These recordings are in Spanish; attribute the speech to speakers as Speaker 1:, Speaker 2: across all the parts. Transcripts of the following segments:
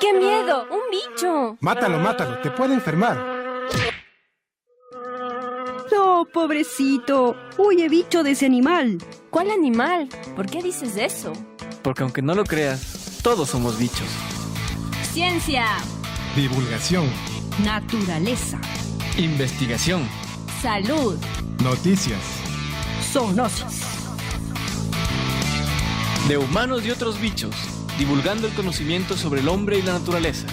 Speaker 1: ¡Qué miedo! ¡Un bicho!
Speaker 2: Mátalo, te puede enfermar.
Speaker 3: No, pobrecito. Huye bicho de ese animal.
Speaker 1: ¿Cuál animal? ¿Por qué dices eso?
Speaker 4: Porque aunque no lo creas, todos somos bichos.
Speaker 1: Ciencia,
Speaker 2: Divulgación,
Speaker 3: Naturaleza.
Speaker 4: Investigación.
Speaker 1: salud,
Speaker 2: noticias.
Speaker 3: Zoonosis.
Speaker 4: De humanos y otros bichos, divulgando el conocimiento sobre el hombre y la naturaleza.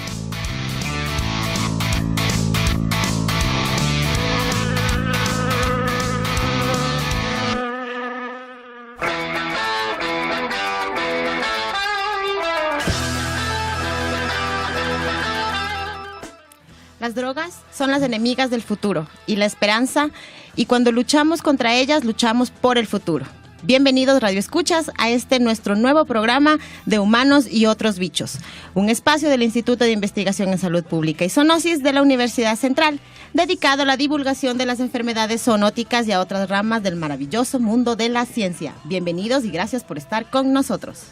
Speaker 5: Las drogas son las enemigas del futuro y la esperanza, y cuando luchamos contra ellas, luchamos por el futuro. Bienvenidos, radioescuchas, a este nuestro nuevo programa de Humanos y otros bichos, un espacio del Instituto de Investigación en Salud Pública y Zoonosis de la Universidad Central, dedicado a la divulgación de las enfermedades zoonóticas y a otras ramas del maravilloso mundo de la ciencia. Bienvenidos y gracias por estar con nosotros.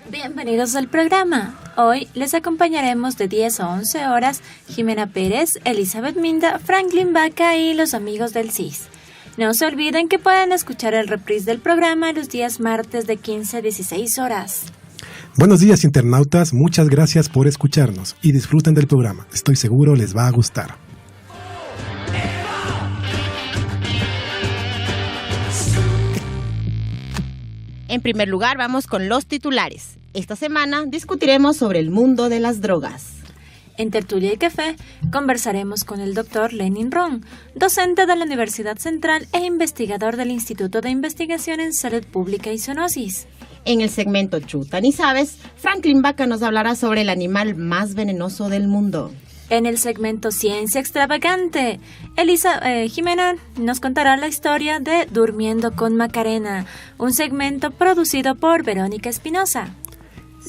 Speaker 6: Bienvenidos al programa. Hoy les acompañaremos de 10 a 11 horas Jimena Pérez, Elizabeth Minda, Franklin Vaca y los amigos del CIS. No se olviden que pueden escuchar el reprise del programa los días martes de 15 a 16 horas.
Speaker 2: Buenos días, internautas. Muchas gracias por escucharnos y disfruten del programa. Estoy seguro les va a gustar.
Speaker 5: En primer lugar, vamos con los titulares. Esta semana discutiremos sobre el mundo de las drogas.
Speaker 6: En Tertulia y Café conversaremos con el Dr. Lenin Ron, docente de la Universidad Central e investigador del Instituto de Investigación en Salud Pública y Zoonosis.
Speaker 5: En el segmento Chuta ni sabes, Franklin Vaca nos hablará sobre el animal más venenoso del mundo.
Speaker 6: En el segmento Ciencia Extravagante, Jimena nos contará la historia de Durmiendo con Macarena, un segmento producido por Verónica Espinosa.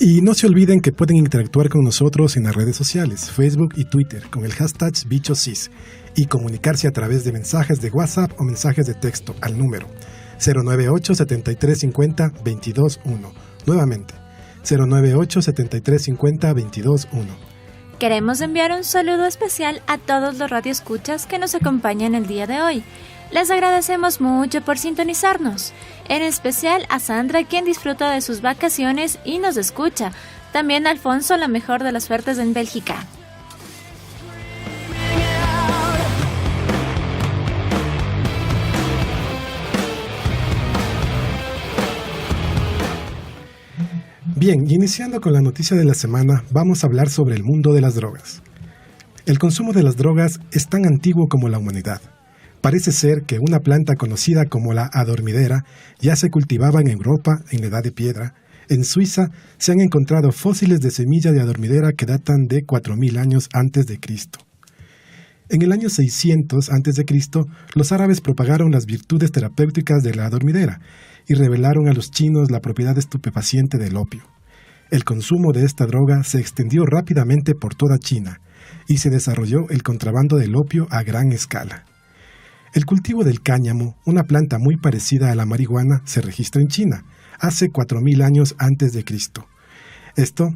Speaker 2: Y no se olviden que pueden interactuar con nosotros en las redes sociales, Facebook y Twitter, con el hashtag BichoSIS, y comunicarse a través de mensajes de WhatsApp o mensajes de texto al número 098-7350-221. Nuevamente, 098-7350-221.
Speaker 6: Queremos enviar un saludo especial a todos los radioescuchas que nos acompañan el día de hoy. Les agradecemos mucho por sintonizarnos, en especial a Sandra, quien disfruta de sus vacaciones y nos escucha. También a Alfonso, la mejor de las suertes en Bélgica.
Speaker 2: Bien, iniciando con la noticia de la semana, vamos a hablar sobre el mundo de las drogas. El consumo de las drogas es tan antiguo como la humanidad. Parece ser que una planta conocida como la adormidera ya se cultivaba en Europa en la Edad de Piedra. En Suiza se han encontrado fósiles de semilla de adormidera que datan de 4.000 años antes de Cristo. En el año 600 antes de Cristo, los árabes propagaron las virtudes terapéuticas de la adormidera y revelaron a los chinos la propiedad estupefaciente del opio. El consumo de esta droga se extendió rápidamente por toda China y se desarrolló el contrabando del opio a gran escala. El cultivo del cáñamo, una planta muy parecida a la marihuana, se registró en China hace 4.000 años antes de Cristo. Esto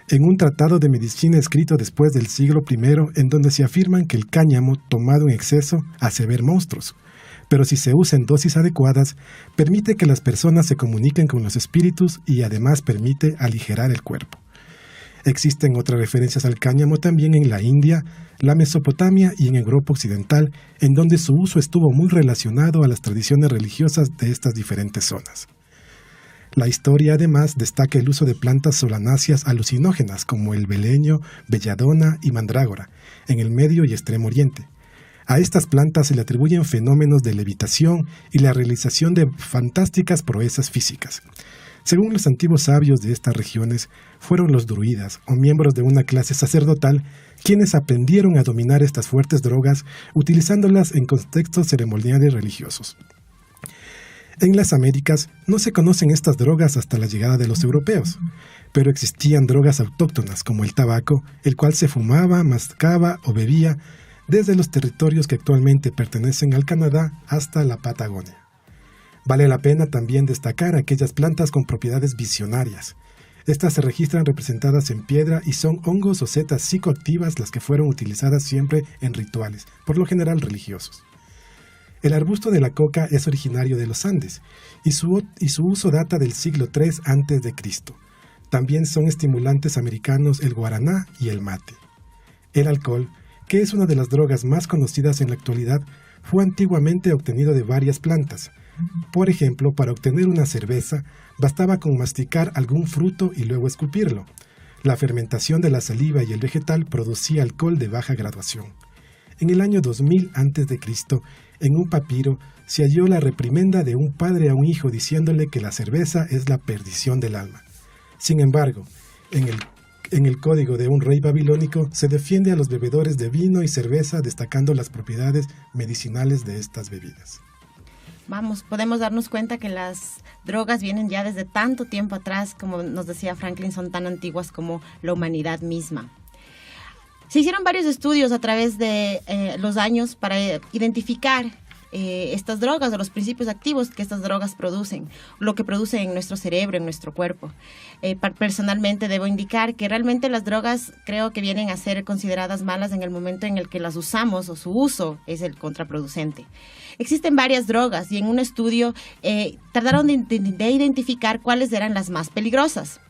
Speaker 2: en un tratado de medicina escrito después del siglo I, en donde se afirman que el cáñamo tomado en exceso hace ver monstruos, pero si se usa en dosis adecuadas, permite que las personas se comuniquen con los espíritus y además permite aligerar el cuerpo. Existen otras referencias al cáñamo también en la India, la Mesopotamia y en Europa Occidental, en donde su uso estuvo muy relacionado a las tradiciones religiosas de estas diferentes zonas. La historia además destaca el uso de plantas solanáceas alucinógenas como el beleño, belladona y mandrágora en el Medio y Extremo Oriente. A estas plantas se le atribuyen fenómenos de levitación y la realización de fantásticas proezas físicas. Según los antiguos sabios de estas regiones, fueron los druidas, o miembros de una clase sacerdotal, quienes aprendieron a dominar estas fuertes drogas utilizándolas en contextos ceremoniales religiosos. En las Américas no se conocen estas drogas hasta la llegada de los europeos, pero existían drogas autóctonas como el tabaco, el cual se fumaba, mascaba o bebía desde los territorios que actualmente pertenecen al Canadá hasta la Patagonia. Vale la pena también destacar aquellas plantas con propiedades visionarias. Estas se registran representadas en piedra y son hongos o setas psicoactivas las que fueron utilizadas siempre en rituales, por lo general religiosos. El arbusto de la coca es originario de los Andes y su uso data del siglo III a.C. También son estimulantes americanos el guaraná y el mate. El alcohol, que es una de las drogas más conocidas en la actualidad, fue antiguamente obtenido de varias plantas. Por ejemplo, para obtener una cerveza, bastaba con masticar algún fruto y luego escupirlo. La fermentación de la saliva y el vegetal producía alcohol de baja graduación. En el año 2000 a.C., en un papiro, se halló la reprimenda de un padre a un hijo diciéndole que la cerveza es la perdición del alma. Sin embargo, en el código de un rey babilónico se defiende a los bebedores de vino y cerveza destacando las propiedades medicinales de estas bebidas.
Speaker 5: Podemos darnos cuenta que las drogas vienen ya desde tanto tiempo atrás, como nos decía Franklin, son tan antiguas como la humanidad misma. Se hicieron varios estudios a través de los años para identificar estas drogas o los principios activos que estas drogas producen, lo que producen en nuestro cerebro, en nuestro cuerpo. Personalmente debo indicar que realmente las drogas creo que vienen a ser consideradas malas en el momento en el que las usamos o su uso es el contraproducente. Existen varias drogas y en un estudio trataron de identificar cuáles eran las más peligrosas.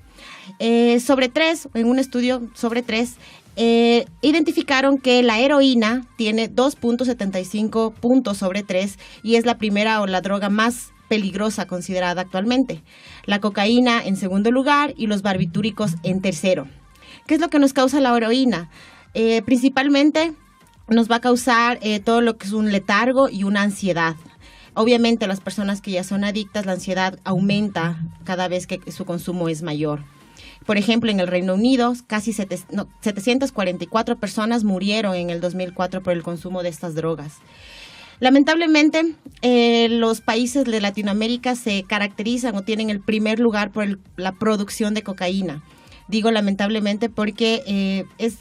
Speaker 5: En un estudio sobre tres, identificaron que la heroína tiene 2.75 puntos sobre 3 y es la primera o la droga más peligrosa considerada actualmente. La cocaína en segundo lugar y los barbitúricos en tercero. ¿Qué es lo que nos causa la heroína? Principalmente nos va a causar todo lo que es un letargo y una ansiedad. Obviamente las personas que ya son adictas, la ansiedad aumenta cada vez que su consumo es mayor. Por ejemplo, en el Reino Unido, casi 744 personas murieron en el 2004 por el consumo de estas drogas. Lamentablemente, los países de Latinoamérica se caracterizan o tienen el primer lugar por la producción de cocaína. Digo lamentablemente porque es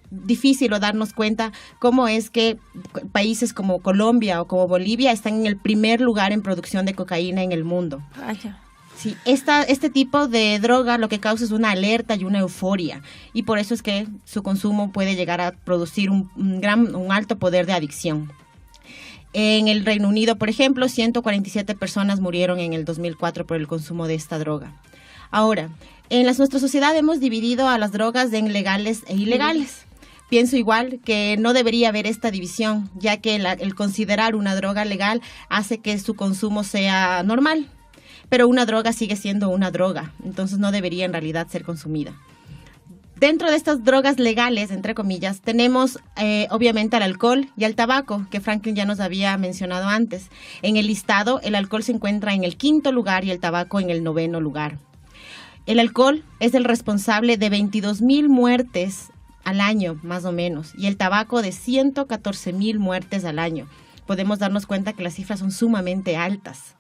Speaker 5: difícil darnos cuenta cómo es que países como Colombia o como Bolivia están en el primer lugar en producción de cocaína en el mundo.
Speaker 6: Vaya.
Speaker 5: Sí, este tipo de droga lo que causa es una alerta y una euforia y por eso es que su consumo puede llegar a producir un alto poder de adicción. En el Reino Unido, por ejemplo, 147 personas murieron en el 2004 por el consumo de esta droga. Ahora, en nuestra sociedad hemos dividido a las drogas en legales e ilegales. Pienso igual que no debería haber esta división, ya que el considerar una droga legal hace que su consumo sea normal. Pero una droga sigue siendo una droga, entonces no debería en realidad ser consumida. Dentro de estas drogas legales, entre comillas, tenemos obviamente al alcohol y al tabaco, que Franklin ya nos había mencionado antes. En el listado, el alcohol se encuentra en el 5º lugar y el tabaco en el 9º lugar. El alcohol es el responsable de 22,000 muertes al año, más o menos, y el tabaco de 114,000 muertes al año. Podemos darnos cuenta que las cifras son sumamente altas.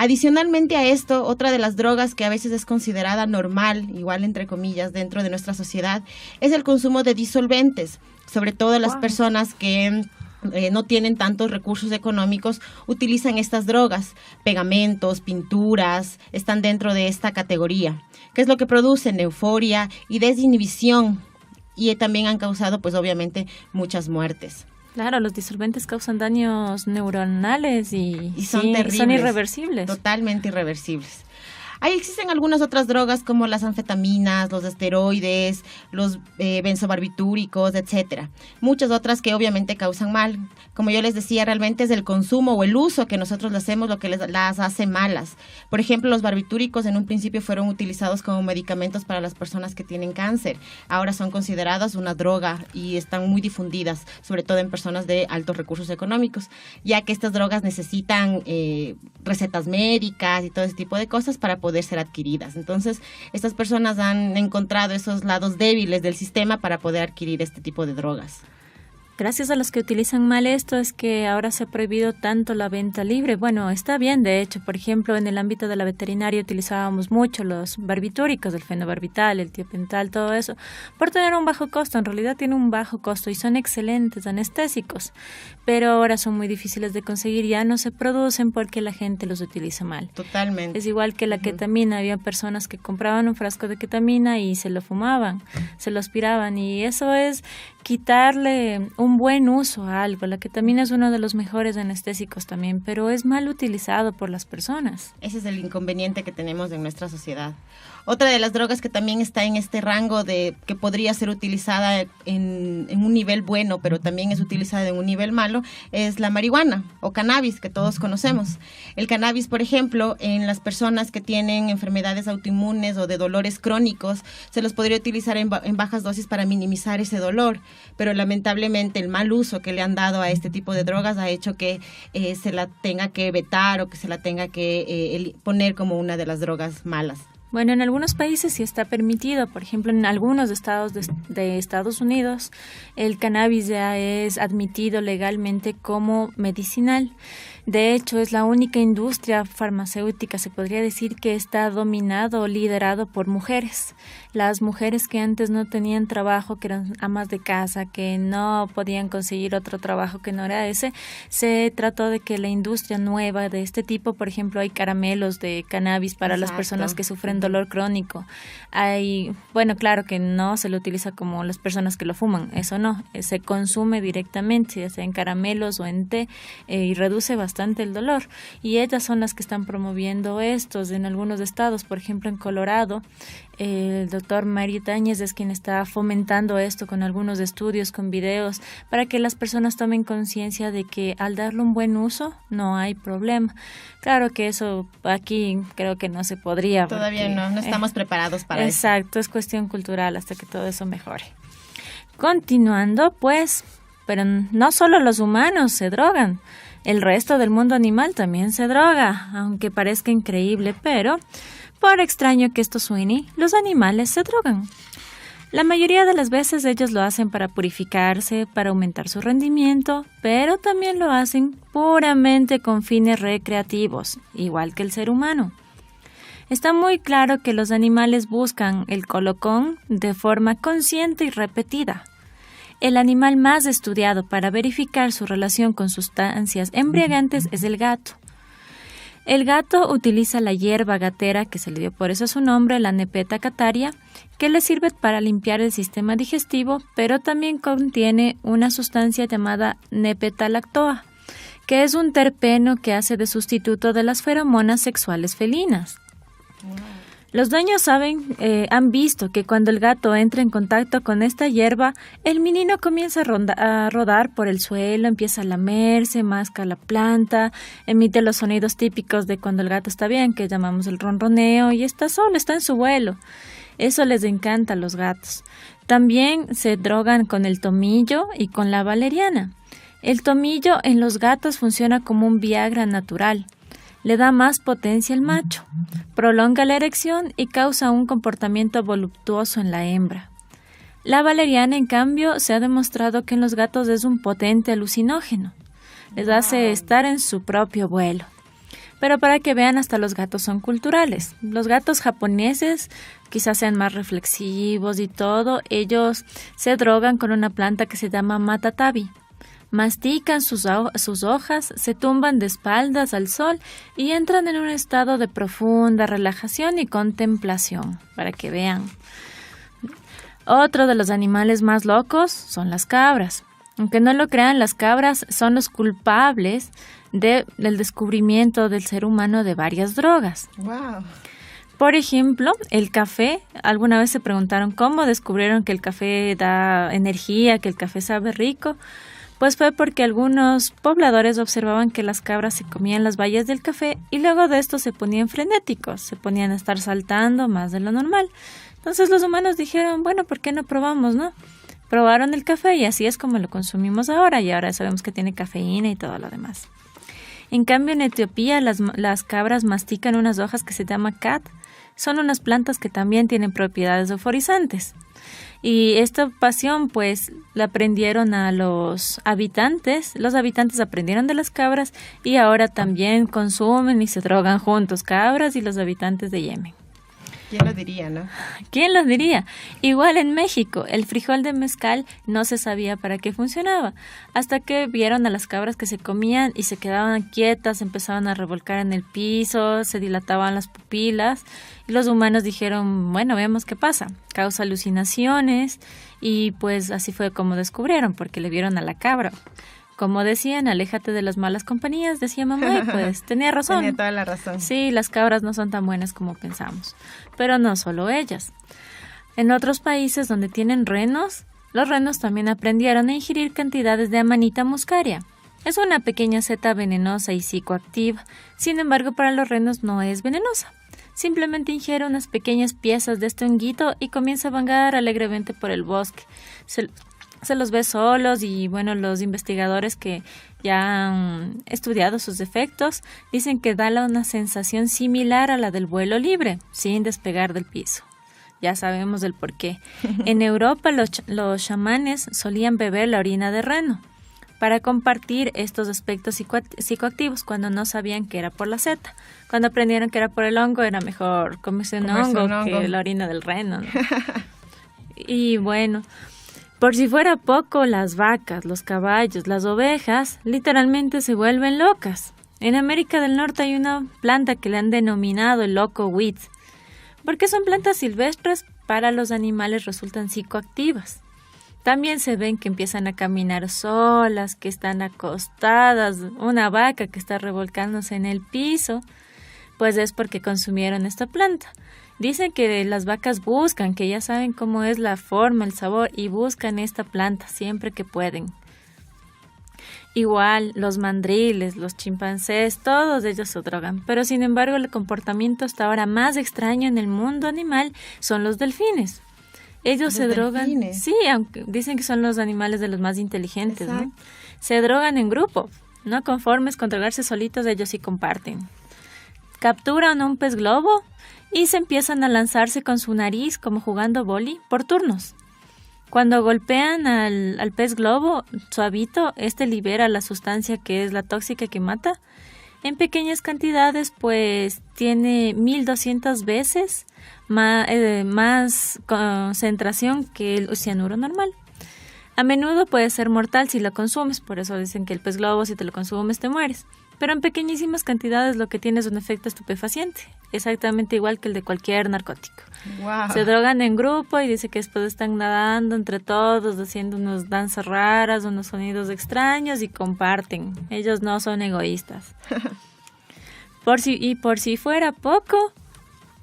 Speaker 5: Adicionalmente a esto, otra de las drogas que a veces es considerada normal, igual entre comillas, dentro de nuestra sociedad, es el consumo de disolventes, sobre todo las personas que no tienen tantos recursos económicos, utilizan estas drogas. Pegamentos, pinturas, están dentro de esta categoría. ¿Qué es lo que producen? Euforia y desinhibición, y también han causado, pues obviamente, muchas muertes.
Speaker 6: Claro, los disolventes causan daños neuronales y
Speaker 5: son terribles,
Speaker 6: son irreversibles.
Speaker 5: Totalmente irreversibles. Ahí existen algunas otras drogas como las anfetaminas, los esteroides, los benzobarbitúricos, etcétera. Muchas otras que obviamente causan mal. Como yo les decía, realmente es el consumo o el uso que nosotros le hacemos lo que las hace malas. Por ejemplo, los barbitúricos en un principio fueron utilizados como medicamentos para las personas que tienen cáncer. Ahora son consideradas una droga y están muy difundidas, sobre todo en personas de altos recursos económicos, ya que estas drogas necesitan recetas médicas y todo ese tipo de cosas para poder ser adquiridas. Entonces, estas personas han encontrado esos lados débiles del sistema para poder adquirir este tipo de drogas.
Speaker 6: gracias a los que utilizan mal esto es que ahora se ha prohibido tanto la venta libre. Bueno, está bien, de hecho, por ejemplo, en el ámbito de la veterinaria utilizábamos mucho los barbitúricos, el fenobarbital, el tiopental, todo eso, por tener un bajo costo. En realidad tiene un bajo costo y son excelentes anestésicos, pero ahora son muy difíciles de conseguir, ya no se producen porque la gente los utiliza mal.
Speaker 5: Totalmente.
Speaker 6: Es igual que la ketamina, había personas que compraban un frasco de ketamina y se lo fumaban, se lo aspiraban, y eso es quitarle un buen uso a algo. La ketamina es uno de los mejores anestésicos también, pero es mal utilizado por las personas.
Speaker 5: Ese es el inconveniente que tenemos en nuestra sociedad. Otra de las drogas que también está en este rango de que podría ser utilizada en un nivel bueno, pero también es utilizada en un nivel malo, es la marihuana o cannabis, que todos conocemos. El cannabis, por ejemplo, en las personas que tienen enfermedades autoinmunes o de dolores crónicos, se los podría utilizar en bajas dosis para minimizar ese dolor, pero lamentablemente el mal uso que le han dado a este tipo de drogas ha hecho que se la tenga que vetar o que se la tenga que poner como una de las drogas malas.
Speaker 6: Bueno, en algunos países sí está permitido. Por ejemplo, en algunos estados de Estados Unidos, el cannabis ya es admitido legalmente como medicinal. De hecho, es la única industria farmacéutica, se podría decir, que está dominado o liderado por mujeres. Las mujeres que antes no tenían trabajo, que eran amas de casa, que no podían conseguir otro trabajo que no era ese, se trató de que la industria nueva de este tipo, por ejemplo, hay caramelos de cannabis para
Speaker 5: Exacto.
Speaker 6: las personas que sufren dolor crónico. Hay, bueno, claro que no se lo utiliza como las personas que lo fuman, eso no, se consume directamente, ya sea en caramelos o en té, y reduce bastante el dolor. Y ellas son las que están promoviendo estos en algunos estados. Por ejemplo, en Colorado, el doctor Mario Táñez es quien está fomentando esto con algunos estudios, con videos, para que las personas tomen conciencia de que al darle un buen uso no hay problema. Claro que eso aquí creo que no se podría.
Speaker 5: Todavía
Speaker 6: porque,
Speaker 5: no estamos preparados para eso.
Speaker 6: Exacto, es cuestión cultural hasta que todo eso mejore. Continuando, pues, pero no solo los humanos se drogan, el resto del mundo animal también se droga, aunque parezca increíble, pero por extraño que esto suene, los animales se drogan. La mayoría de las veces ellos lo hacen para purificarse, para aumentar su rendimiento, pero también lo hacen puramente con fines recreativos, igual que el ser humano. Está muy claro que los animales buscan el colocón de forma consciente y repetida. El animal más estudiado para verificar su relación con sustancias embriagantes es el gato. El gato utiliza la hierba gatera, que se le dio por eso su nombre, la Nepeta cataria, que le sirve para limpiar el sistema digestivo, pero también contiene una sustancia llamada Nepetalactoa, que es un terpeno que hace de sustituto de las feromonas sexuales felinas. Wow. Los dueños han visto que cuando el gato entra en contacto con esta hierba, el menino comienza a rodar por el suelo, empieza a lamerse, masca la planta, emite los sonidos típicos de cuando el gato está bien, que llamamos el ronroneo, y está solo, está en su vuelo. Eso les encanta a los gatos. También se drogan con el tomillo y con la valeriana. El tomillo en los gatos funciona como un Viagra natural. Le da más potencia al macho, prolonga la erección y causa un comportamiento voluptuoso en la hembra. La valeriana, en cambio, se ha demostrado que en los gatos es un potente alucinógeno. Les hace estar en su propio vuelo. Pero para que vean, hasta los gatos son culturales. Los gatos japoneses quizás sean más reflexivos y todo. Ellos se drogan con una planta que se llama matatabi. Mastican sus hojas, se tumban de espaldas al sol y entran en un estado de profunda relajación y contemplación, para que vean. Otro de los animales más locos son las cabras. Aunque no lo crean, las cabras son los culpables del descubrimiento del ser humano de varias drogas.
Speaker 5: Wow.
Speaker 6: Por ejemplo, el café. ¿Alguna vez se preguntaron cómo descubrieron que el café da energía, que el café sabe rico? Pues fue porque algunos pobladores observaban que las cabras se comían las bayas del café y luego de esto se ponían frenéticos, se ponían a estar saltando más de lo normal. Entonces los humanos dijeron, bueno, ¿por qué no probamos, no? Probaron el café y así es como lo consumimos ahora, y ahora sabemos que tiene cafeína y todo lo demás. En cambio, en Etiopía las cabras mastican unas hojas que se llama cat. son unas plantas que también tienen propiedades euforizantes. Y esta pasión pues la aprendieron a los habitantes aprendieron de las cabras y ahora también consumen y se drogan juntos, cabras y los habitantes de Yemen.
Speaker 5: ¿Quién lo diría, no?
Speaker 6: ¿Quién lo diría? Igual en México, el frijol de mezcal no se sabía para qué funcionaba, hasta que vieron a las cabras que se comían y se quedaban quietas, empezaban a revolcar en el piso, se dilataban las pupilas, y los humanos dijeron, bueno, veamos qué pasa, causa alucinaciones, y pues así fue como descubrieron, porque le vieron a la cabra. Como decían, aléjate de las malas compañías, decía mamá, y pues tenía razón.
Speaker 5: Tenía toda la razón.
Speaker 6: Sí, las cabras no son tan buenas como pensamos, pero no solo ellas. En otros países donde tienen renos, los renos también aprendieron a ingerir cantidades de Amanita muscaria. Es una pequeña seta venenosa y psicoactiva, sin embargo para los renos no es venenosa. Simplemente ingiere unas pequeñas piezas de este honguito y comienza a vagar alegremente por el bosque. Se los ve solos y bueno, los investigadores que ya han estudiado sus efectos dicen que da una sensación similar a la del vuelo libre, sin despegar del piso. Ya sabemos del por qué. En Europa los chamanes solían beber la orina de reno para compartir estos aspectos psicoactivos cuando no sabían que era por la seta. Cuando aprendieron que era por el hongo, era mejor comerse un hongo que la orina del reno, ¿no? Y bueno, por si fuera poco, las vacas, los caballos, las ovejas, literalmente se vuelven locas. En América del Norte hay una planta que le han denominado el loco weed, porque son plantas silvestres, para los animales resultan psicoactivas. También se ven que empiezan a caminar solas, que están acostadas, una vaca que está revolcándose en el piso, pues es porque consumieron esta planta. Dicen que las vacas buscan, que ya saben cómo es la forma, el sabor, y buscan esta planta siempre que pueden. Igual, los mandriles, los chimpancés, todos ellos se drogan, pero sin embargo el comportamiento hasta ahora más extraño en el mundo animal son los delfines. Ellos se drogan, sí, aunque dicen que son los animales de los más inteligentes, ¿no? Se drogan en grupo, no conformes con drogarse solitos, ellos sí comparten. Capturan a un pez globo y se empiezan a lanzarse con su nariz como jugando vóley por turnos. Cuando golpean al pez globo suavito, este libera la sustancia que es la tóxica que mata. En pequeñas cantidades, pues tiene 1200 veces más concentración que el cianuro normal. A menudo puede ser mortal si lo consumes, por eso dicen que el pez globo, si te lo consumes, te mueres. Pero en pequeñísimas cantidades lo que tiene es un efecto estupefaciente, exactamente igual que el de cualquier narcótico.
Speaker 5: Wow.
Speaker 6: Se drogan en grupo y dice que después están nadando entre todos, haciendo unas danzas raras, unos sonidos extraños y comparten. Ellos no son egoístas. Por si fuera poco,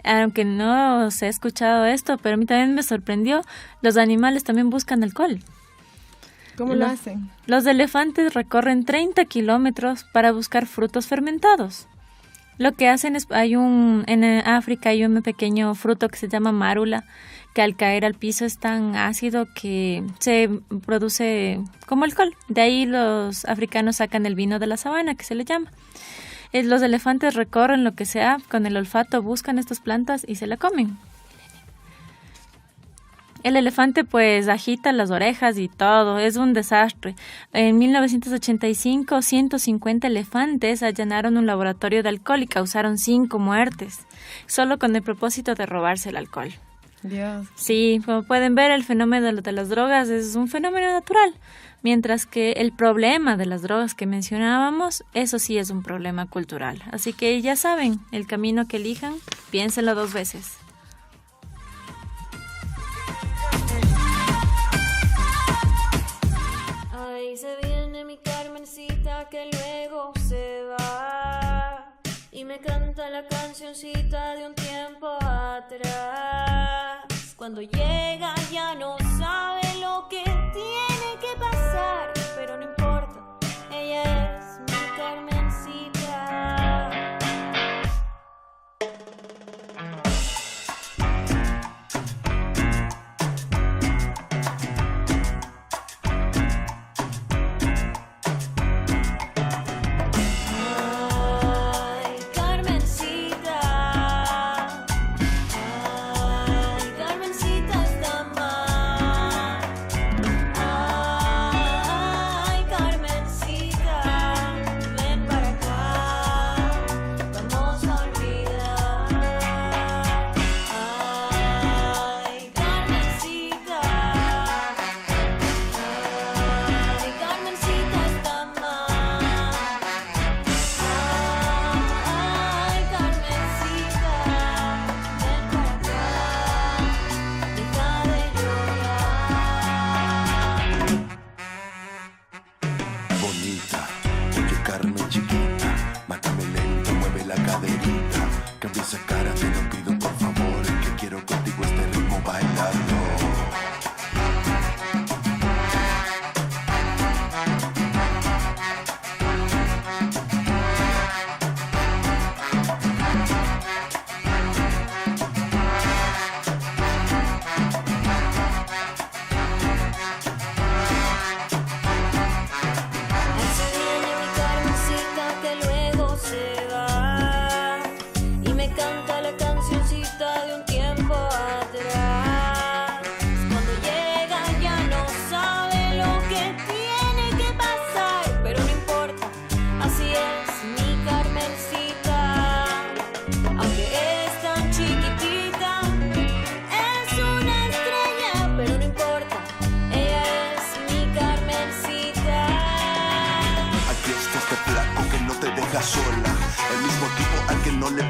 Speaker 6: aunque no se ha escuchado esto, pero a mí también me sorprendió, los animales también buscan alcohol.
Speaker 5: ¿Cómo lo hacen?
Speaker 6: Los elefantes recorren 30 kilómetros para buscar frutos fermentados. Lo que hacen es, en África hay un pequeño fruto que se llama márula, que al caer al piso es tan ácido que se produce como alcohol. De ahí los africanos sacan el vino de la sabana, que se le llama. Los elefantes recorren lo que sea, con el olfato buscan estas plantas y se la comen. El elefante pues agita las orejas y todo, es un desastre. En 1985, 150 elefantes allanaron un laboratorio de alcohol y causaron 5 muertes, solo con el propósito de robarse el alcohol.
Speaker 5: Dios.
Speaker 6: Sí, como pueden ver, el fenómeno de las drogas es un fenómeno natural, mientras que el problema de las drogas que mencionábamos, eso sí es un problema cultural. Así que ya saben, el camino que elijan, piénsenlo 2 veces.
Speaker 7: Ahí se viene mi Carmencita que luego se va y me canta la cancioncita de un tiempo atrás. Cuando llega ya no sabe lo que tiene que pasar, pero no importa, ella es mi Carmencita.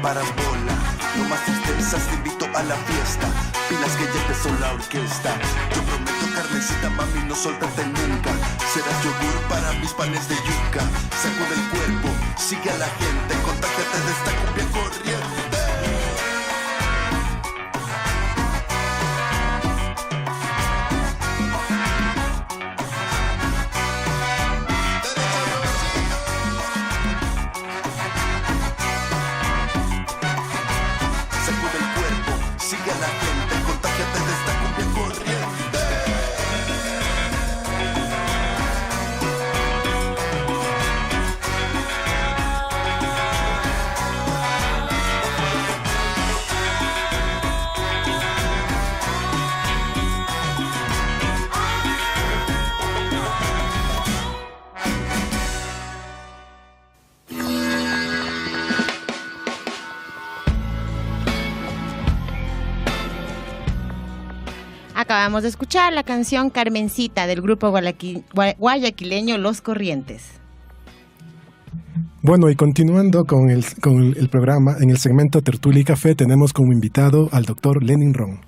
Speaker 8: paras bola. No más tristezas, te invito a la fiesta. Pilas que ya empezó la orquesta. Yo prometo, Carmencita, mami, no soltarte nunca. Serás yogur para mis panes de yuca. Sacude el cuerpo, sigue a la gente, contágiate de esta cumbia corriente.
Speaker 5: Acabamos de escuchar la canción Carmencita del grupo guayaquileño Los Corrientes.
Speaker 2: Bueno, y continuando con el programa, en el segmento Tertulia y Café tenemos como invitado al doctor Lenin Ron.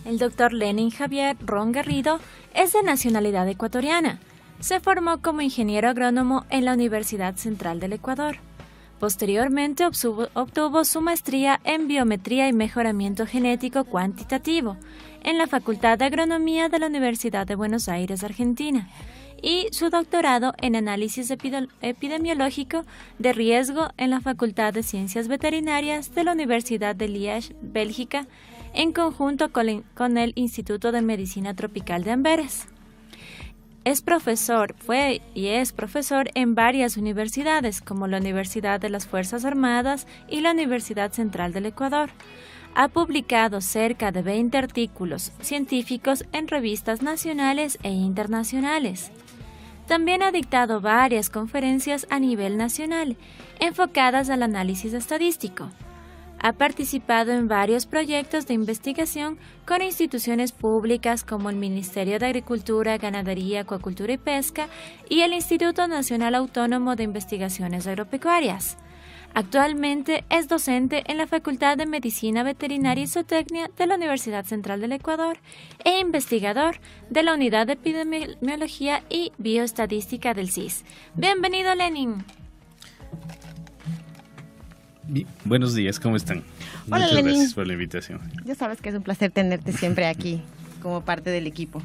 Speaker 6: El doctor Lenin Javier Ron Garrido es de nacionalidad ecuatoriana. Se formó como ingeniero agrónomo en la Universidad Central del Ecuador. Posteriormente obtuvo su maestría en Biometría y Mejoramiento Genético Cuantitativo en la Facultad de Agronomía de la Universidad de Buenos Aires, Argentina, y su doctorado en Análisis Epidemiológico de Riesgo en la Facultad de Ciencias Veterinarias de la Universidad de Liège, Bélgica, en conjunto con el Instituto de Medicina Tropical de Amberes. Fue y es profesor en varias universidades, como la Universidad de las Fuerzas Armadas y la Universidad Central del Ecuador. Ha publicado cerca de 20 artículos científicos en revistas nacionales e internacionales. También ha dictado varias conferencias a nivel nacional, enfocadas al análisis estadístico. Ha participado en varios proyectos de investigación con instituciones públicas como el Ministerio de Agricultura, Ganadería, Acuacultura y Pesca y el Instituto Nacional Autónomo de Investigaciones Agropecuarias. Actualmente es docente en la Facultad de Medicina Veterinaria y Zootecnia de la Universidad Central del Ecuador e investigador de la Unidad de Epidemiología y Bioestadística del CIS. Bienvenido, Lenin.
Speaker 9: Buenos días, ¿cómo están?
Speaker 5: Hola,
Speaker 9: Muchas
Speaker 5: Lenin.
Speaker 9: gracias por la invitación.
Speaker 5: Ya sabes que es un placer tenerte siempre aquí como parte del equipo.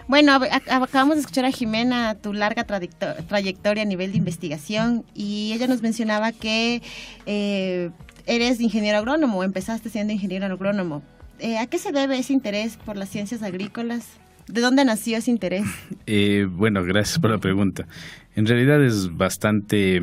Speaker 5: Bueno, acabamos de escuchar a Jimena, tu larga trayectoria a nivel de investigación, y ella nos mencionaba que eres ingeniero agrónomo, empezaste siendo ingeniero agrónomo. ¿A qué se debe ese interés por las ciencias agrícolas? ¿De dónde nació ese interés?
Speaker 9: Bueno, gracias por la pregunta. En realidad es bastante...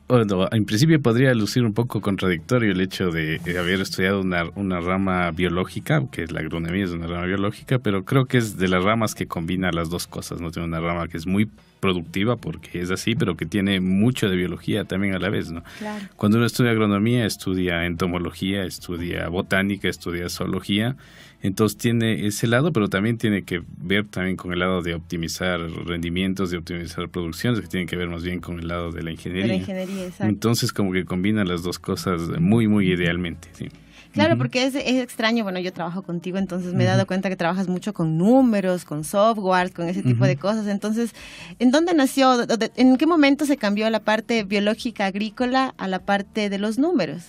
Speaker 9: Bueno, en principio podría lucir un poco contradictorio el hecho de haber estudiado una rama biológica, que es la agronomía, es una rama biológica, pero creo que es de las ramas que combina las dos cosas, ¿no? Tiene una rama que es muy productiva porque es así, pero que tiene mucho de biología también a la vez, ¿no?
Speaker 5: Claro.
Speaker 9: Cuando uno estudia agronomía, estudia entomología, estudia botánica, estudia zoología, entonces tiene ese lado, pero también tiene que ver también con el lado de optimizar rendimientos, de optimizar producciones, que tienen que ver más bien con el lado de la ingeniería.
Speaker 5: De la ingeniería, exacto.
Speaker 9: Entonces como que combina las dos cosas muy, muy idealmente, sí.
Speaker 5: Claro, porque es extraño, bueno, yo trabajo contigo, entonces me he dado cuenta que trabajas mucho con números, con software, con ese tipo de cosas. Entonces, ¿en dónde nació, en qué momento se cambió la parte biológica agrícola a la parte de los números?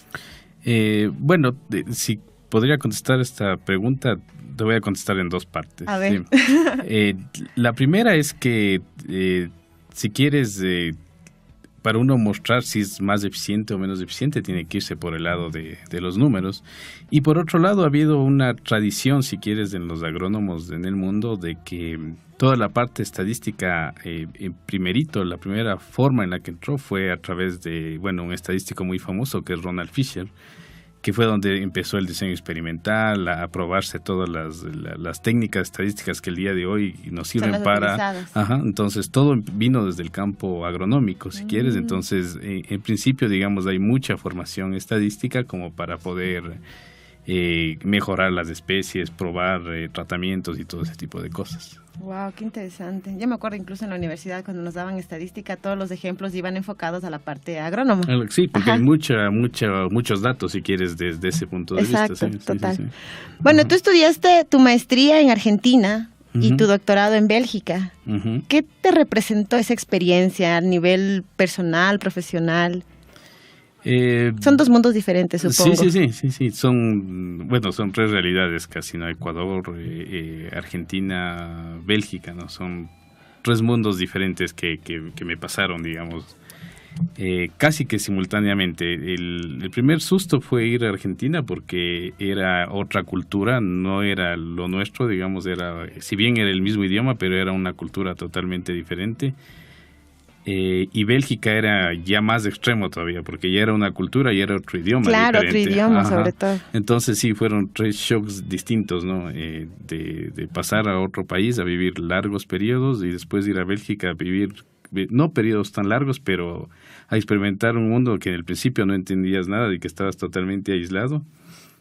Speaker 9: Bueno, si podría contestar esta pregunta, te voy a contestar en dos partes.
Speaker 5: A ver.
Speaker 9: Sí. La primera es que si quieres... para uno mostrar si es más eficiente o menos eficiente, tiene que irse por el lado de los números. Y por otro lado, ha habido una tradición, si quieres, en los agrónomos en el mundo, de que toda la parte estadística, primerito, la primera forma en la que entró fue a través de, bueno, un estadístico muy famoso que es Ronald Fisher, que fue donde empezó el diseño experimental, a probarse todas las técnicas estadísticas que el día de hoy nos sirven para... Ajá, entonces todo vino desde el campo agronómico, si quieres. Entonces, en principio, digamos, hay mucha formación estadística como para poder mejorar las especies, probar tratamientos y todo ese tipo de cosas.
Speaker 5: Wow, qué interesante. Yo me acuerdo incluso en la universidad cuando nos daban estadística, todos los ejemplos iban enfocados a la parte agrónoma.
Speaker 9: Sí, porque hay muchos datos, si quieres, desde ese punto de vista.
Speaker 5: Sí, total. Sí. Bueno, tú estudiaste tu maestría en Argentina y tu doctorado en Bélgica. ¿Qué te representó esa experiencia a nivel personal, profesional? Son dos mundos diferentes, supongo.
Speaker 9: Sí. Son tres realidades casi, ¿no? Ecuador, Argentina, Bélgica, ¿no? Son tres mundos diferentes que me pasaron, digamos, casi que simultáneamente. El primer susto fue ir a Argentina porque era otra cultura, no era lo nuestro, digamos, si bien era el mismo idioma, pero era una cultura totalmente diferente. Y Bélgica era ya más extremo todavía, porque ya era una cultura y era otro idioma.
Speaker 5: Claro,
Speaker 9: diferente.
Speaker 5: Otro idioma sobre todo.
Speaker 9: Entonces sí, fueron tres shocks distintos, ¿no? De pasar a otro país a vivir largos periodos y después ir a Bélgica a vivir, no periodos tan largos, pero a experimentar un mundo que en el principio no entendías nada y que estabas totalmente aislado,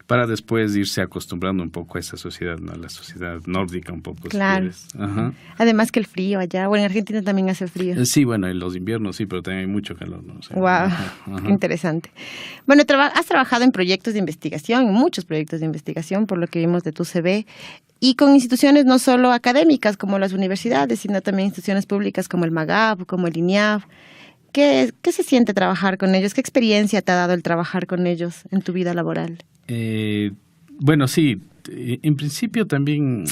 Speaker 9: para después irse acostumbrando un poco a esa sociedad, ¿no? A la sociedad nórdica un poco.
Speaker 5: Claro.
Speaker 9: Si quieres.
Speaker 5: Además que el frío allá, en Argentina también hace frío.
Speaker 9: Sí, bueno, en los inviernos sí, pero también hay mucho calor, ¿no? O sea,
Speaker 5: wow, qué interesante. Bueno, has trabajado en proyectos de investigación, en muchos proyectos de investigación, por lo que vimos de tu CV, y con instituciones no solo académicas como las universidades, sino también instituciones públicas como el MAGAP, como el INIAF. ¿Qué se siente trabajar con ellos? ¿Qué experiencia te ha dado el trabajar con ellos en tu vida laboral?
Speaker 9: Bueno, sí, en principio también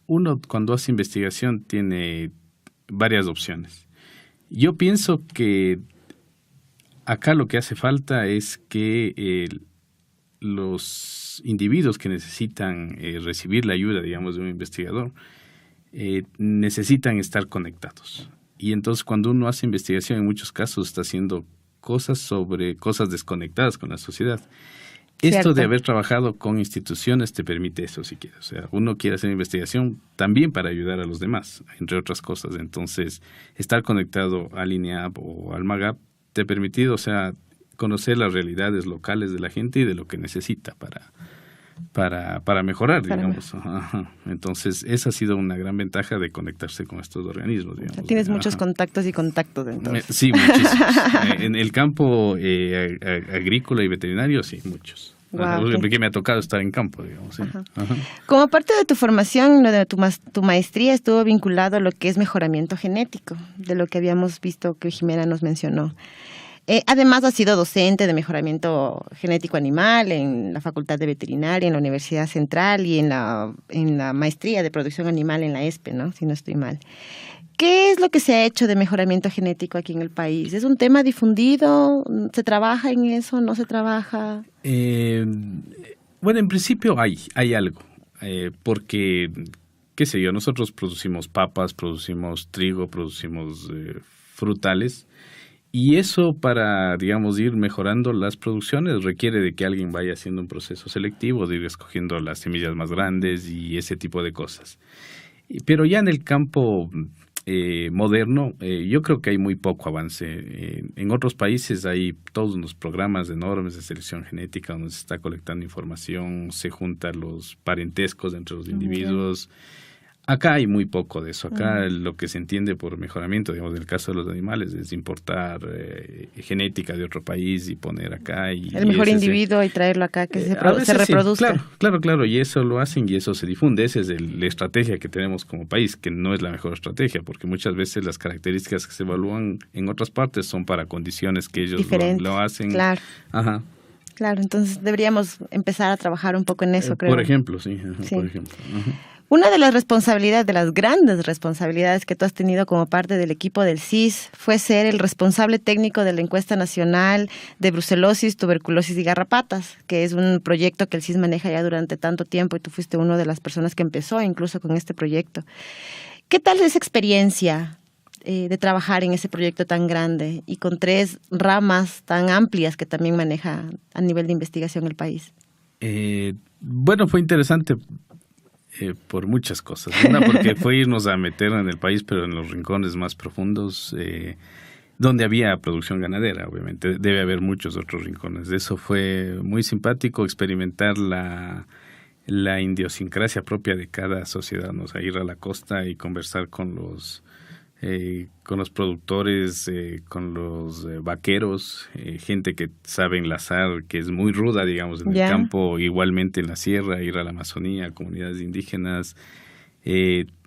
Speaker 9: uno cuando hace investigación tiene varias opciones. Yo pienso que acá lo que hace falta es que los individuos que necesitan recibir la ayuda, digamos, de un investigador, necesitan estar conectados. Y entonces cuando uno hace investigación, en muchos casos está haciendo cosas sobre cosas desconectadas con la sociedad. Esto de haber trabajado con instituciones te permite eso, si quieres. O sea, uno quiere hacer investigación también para ayudar a los demás, entre otras cosas. Entonces, estar conectado al INEAP o al MAGAP te ha permitido, o sea, conocer las realidades locales de la gente y de lo que necesita para mejorar, digamos. Entonces, esa ha sido una gran ventaja de conectarse con estos organismos, digamos. O sea,
Speaker 5: tienes muchos contactos y contactos, entonces.
Speaker 9: Sí, muchísimos. En el campo agrícola y veterinario, sí, muchos.
Speaker 5: Wow,
Speaker 9: porque me ha tocado estar en campo, digamos. ¿Sí?
Speaker 5: Como parte de tu formación, de tu maestría, estuvo vinculado a lo que es mejoramiento genético, de lo que habíamos visto que Jimena nos mencionó. Además, ha sido docente de mejoramiento genético animal en la Facultad de Veterinaria, en la Universidad Central y en la maestría de producción animal en la ESPE, ¿no? Si no estoy mal. ¿Qué es lo que se ha hecho de mejoramiento genético aquí en el país? ¿Es un tema difundido? ¿Se trabaja en eso? ¿No se trabaja?
Speaker 9: Bueno, en principio hay algo, porque, qué sé yo, nosotros producimos papas, producimos trigo, producimos frutales. Y eso para, digamos, ir mejorando las producciones requiere de que alguien vaya haciendo un proceso selectivo, de ir escogiendo las semillas más grandes y ese tipo de cosas. Pero ya en el campo moderno, yo creo que hay muy poco avance. En otros países hay todos unos programas enormes de selección genética donde se está colectando información, se juntan los parentescos entre los individuos. Acá hay muy poco de eso. Acá lo que se entiende por mejoramiento, digamos, en el caso de los animales, es importar genética de otro país y poner acá. El
Speaker 5: mejor individuo y traerlo acá, que se reproduzca.
Speaker 9: Sí, claro. Y eso lo hacen y eso se difunde. Esa es la estrategia que tenemos como país, que no es la mejor estrategia, porque muchas veces las características que se evalúan en otras partes son para condiciones que ellos lo hacen.
Speaker 5: Claro. Claro, entonces deberíamos empezar a trabajar un poco en eso, creo.
Speaker 9: Por ejemplo, sí. Por ejemplo.
Speaker 5: Una de las responsabilidades, de las grandes responsabilidades que tú has tenido como parte del equipo del CIS fue ser el responsable técnico de la encuesta nacional de brucelosis, tuberculosis y garrapatas, que es un proyecto que el CIS maneja ya durante tanto tiempo y tú fuiste una de las personas que empezó incluso con este proyecto. ¿Qué tal esa experiencia de trabajar en ese proyecto tan grande y con 3 ramas tan amplias que también maneja a nivel de investigación el país?
Speaker 9: Bueno, fue interesante. Por muchas cosas. Una, porque fue irnos a meter en el país, pero en los rincones más profundos. donde había producción ganadera, obviamente. Debe haber muchos otros rincones. Eso fue muy simpático, experimentar la idiosincrasia propia de cada sociedad, ¿no? O sea, ir a la costa y conversar con los productores, con los vaqueros, gente que sabe enlazar, que es muy ruda, digamos, en el campo, igualmente en la sierra, ir a la Amazonía, comunidades indígenas.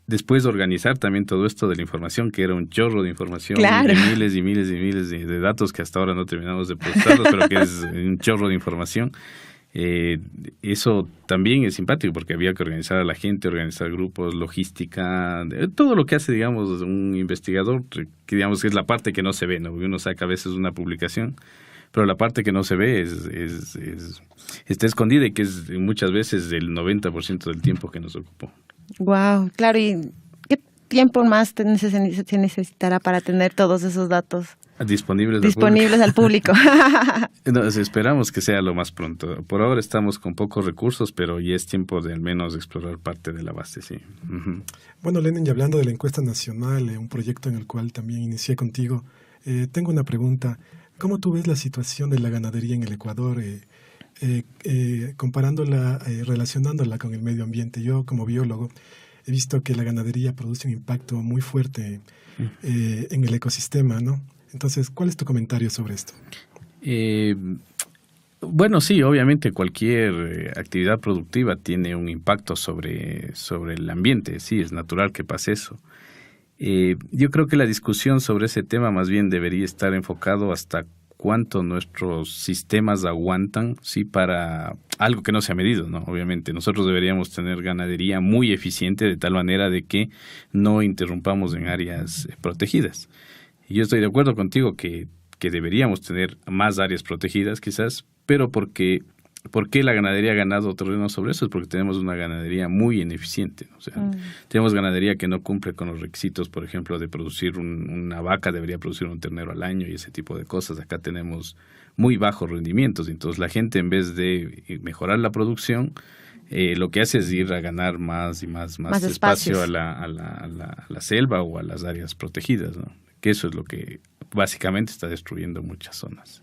Speaker 9: Después de organizar también todo esto de la información, que era un chorro de información, de miles y miles y miles de datos que hasta ahora no terminamos de procesarlos, pero que es un chorro de información. Eso también es simpático porque había que organizar a la gente, organizar grupos, logística, todo lo que hace, digamos, un investigador, que digamos que es la parte que no se ve, ¿no? Uno saca a veces una publicación, pero la parte que no se ve está escondida y que es muchas veces el 90% del tiempo que nos ocupó. Wow,
Speaker 5: claro. ¿Y qué tiempo más se necesitará para tener todos esos datos
Speaker 9: disponibles
Speaker 5: al público?
Speaker 9: Nos esperamos que sea lo más pronto. Por ahora estamos con pocos recursos, pero ya es tiempo de al menos explorar parte de la base, sí. Uh-huh.
Speaker 2: Bueno, Lenin, y hablando de la encuesta nacional, un proyecto en el cual también inicié contigo, tengo una pregunta. ¿Cómo tú ves la situación de la ganadería en el Ecuador, comparándola, relacionándola con el medio ambiente? Yo, como biólogo, he visto que la ganadería produce un impacto muy fuerte en el ecosistema, ¿no? Entonces, ¿cuál es tu comentario sobre esto?
Speaker 9: Bueno, sí, obviamente cualquier actividad productiva tiene un impacto sobre el ambiente, sí, es natural que pase eso. Yo creo que la discusión sobre ese tema más bien debería estar enfocado hasta cuánto nuestros sistemas aguantan, sí, para algo que no se ha medido, ¿no? Obviamente, nosotros deberíamos tener ganadería muy eficiente de tal manera de que no interrumpamos en áreas protegidas. Y yo estoy de acuerdo contigo que deberíamos tener más áreas protegidas quizás, pero ¿por qué la ganadería ha ganado terreno sobre eso? Es porque tenemos una ganadería muy ineficiente, ¿no? O sea, tenemos ganadería que no cumple con los requisitos, por ejemplo, de producir una vaca debería producir un ternero al año y ese tipo de cosas. Acá tenemos muy bajos rendimientos, entonces la gente, en vez de mejorar la producción, lo que hace es ir a ganar más y más espacio a la selva o a las áreas protegidas, ¿no? Que eso es lo que básicamente está destruyendo muchas zonas.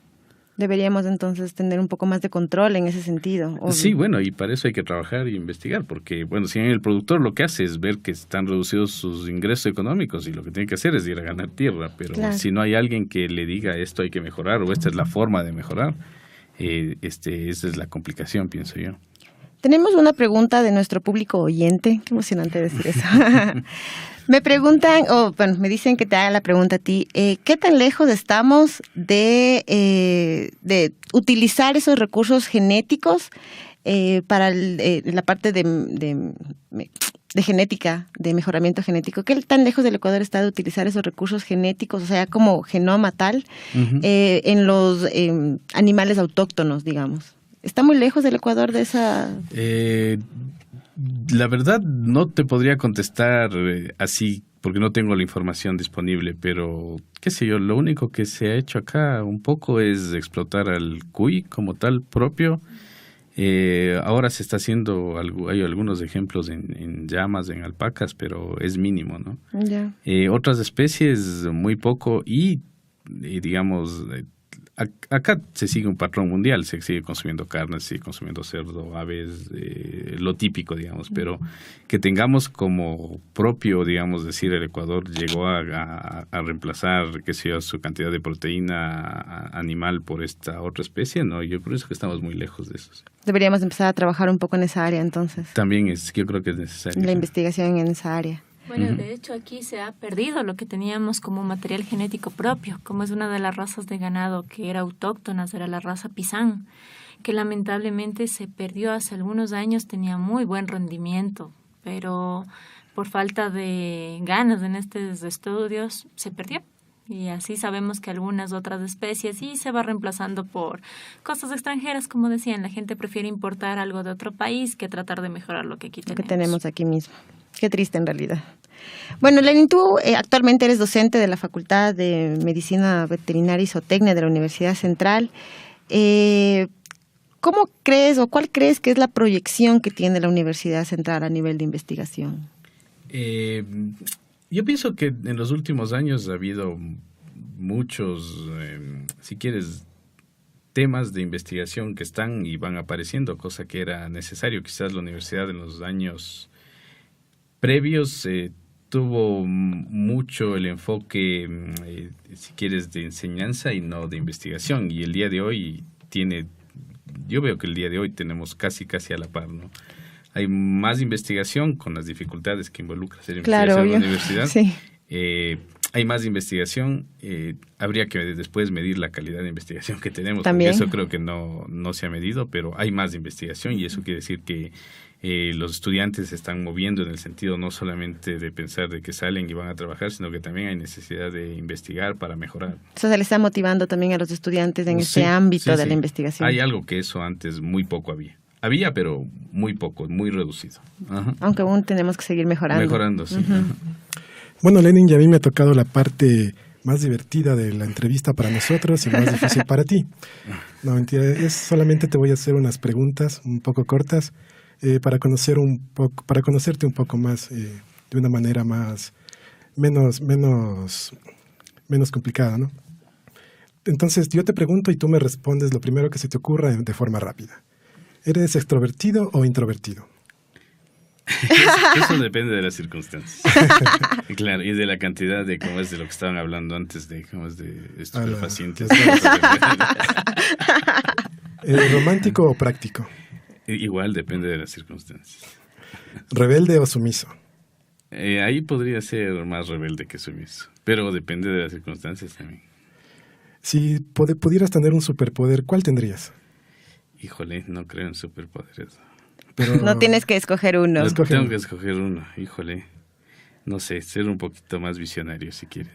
Speaker 5: Deberíamos entonces tener un poco más de control en ese sentido. Obvio.
Speaker 9: Sí, bueno, y para eso hay que trabajar y investigar, porque, bueno, si el productor lo que hace es ver que están reducidos sus ingresos económicos y lo que tiene que hacer es ir a ganar tierra, pero si no hay alguien que le diga esto hay que mejorar o esta es la forma de mejorar, esa es la complicación, pienso yo.
Speaker 5: Tenemos una pregunta de nuestro público oyente. Qué emocionante decir eso. Me preguntan, me dicen que te haga la pregunta a ti. ¿Qué tan lejos estamos de utilizar esos recursos genéticos para la parte de genética, de mejoramiento genético? ¿Qué tan lejos del Ecuador está de utilizar esos recursos genéticos, o sea, como genoma tal, en los animales autóctonos, digamos? ¿Está muy lejos del Ecuador de esa...?
Speaker 9: La verdad no te podría contestar así porque no tengo la información disponible, pero qué sé yo, lo único que se ha hecho acá un poco es explotar al cuy como tal propio. Ahora se está haciendo, hay algunos ejemplos en llamas, en alpacas, pero es mínimo, ¿no? Otras especies muy poco y digamos... Acá se sigue un patrón mundial, se sigue consumiendo carne, se sigue consumiendo cerdo, aves, lo típico, digamos, pero que tengamos como propio, digamos, decir el Ecuador llegó a reemplazar, qué sé yo, su cantidad de proteína animal por esta otra especie, no, yo por eso que estamos muy lejos de eso.
Speaker 5: Deberíamos empezar a trabajar un poco en esa área, entonces.
Speaker 9: También yo creo que es necesario.
Speaker 5: La investigación en esa área.
Speaker 6: Bueno, de hecho aquí se ha perdido lo que teníamos como material genético propio, como es una de las razas de ganado que era autóctona, era la raza pisán, que lamentablemente se perdió hace algunos años, tenía muy buen rendimiento, pero por falta de ganas en estos estudios se perdió. Y así sabemos que algunas otras especies y se va reemplazando por cosas extranjeras, como decían, la gente prefiere importar algo de otro país que tratar de mejorar lo que aquí tenemos.
Speaker 5: Lo que tenemos aquí mismo. Qué triste en realidad. Bueno, Lenin, tú actualmente eres docente de la Facultad de Medicina Veterinaria y Zootecnia de la Universidad Central. ¿Cómo crees o cuál crees que es la proyección que tiene la Universidad Central a nivel de investigación?
Speaker 9: Yo pienso que en los últimos años ha habido muchos, si quieres, temas de investigación que están y van apareciendo, cosa que era necesario. Quizás la universidad en los años previos tuvo mucho el enfoque, si quieres, de enseñanza y no de investigación. Y el día de hoy yo veo que el día de hoy tenemos casi a la par, ¿no? Hay más investigación con las dificultades que involucra hacer investigación en la universidad.
Speaker 5: Sí.
Speaker 9: Hay más investigación, habría que después medir la calidad de investigación que tenemos,
Speaker 5: También.
Speaker 9: porque eso creo que no se ha medido, pero hay más investigación y eso quiere decir que los estudiantes se están moviendo en el sentido no solamente de pensar de que salen y van a trabajar, sino que también hay necesidad de investigar para mejorar.
Speaker 5: O sea, se le está motivando también a los estudiantes en este ámbito de la investigación.
Speaker 9: Hay algo que eso antes muy poco había. Había, pero muy poco, muy reducido. Ajá.
Speaker 5: Aunque aún tenemos que seguir mejorando.
Speaker 9: Mejorando, sí.
Speaker 2: Bueno, Lenin, ya a mí me ha tocado la parte más divertida de la entrevista para nosotros y más difícil para ti. No, mentira, solamente te voy a hacer unas preguntas un poco cortas para conocerte un poco más de una manera menos complicada, ¿no? Entonces, yo te pregunto y tú me respondes lo primero que se te ocurra de forma rápida. ¿Eres extrovertido o introvertido?
Speaker 9: Eso depende de las circunstancias. Claro, y de la cantidad de cómo es de lo que estaban hablando antes de cómo es de estupefacientes.
Speaker 2: ¿Romántico o práctico?
Speaker 9: Igual depende de las circunstancias.
Speaker 2: ¿Rebelde o sumiso?
Speaker 9: Ahí podría ser más rebelde que sumiso, pero depende de las circunstancias también.
Speaker 2: Si pudieras tener un superpoder, ¿cuál tendrías?
Speaker 9: Híjole, no creo en superpoderes.
Speaker 2: Pero
Speaker 5: no tienes que escoger uno.
Speaker 9: Tengo que escoger uno, híjole. No sé, ser un poquito más visionario si quieres.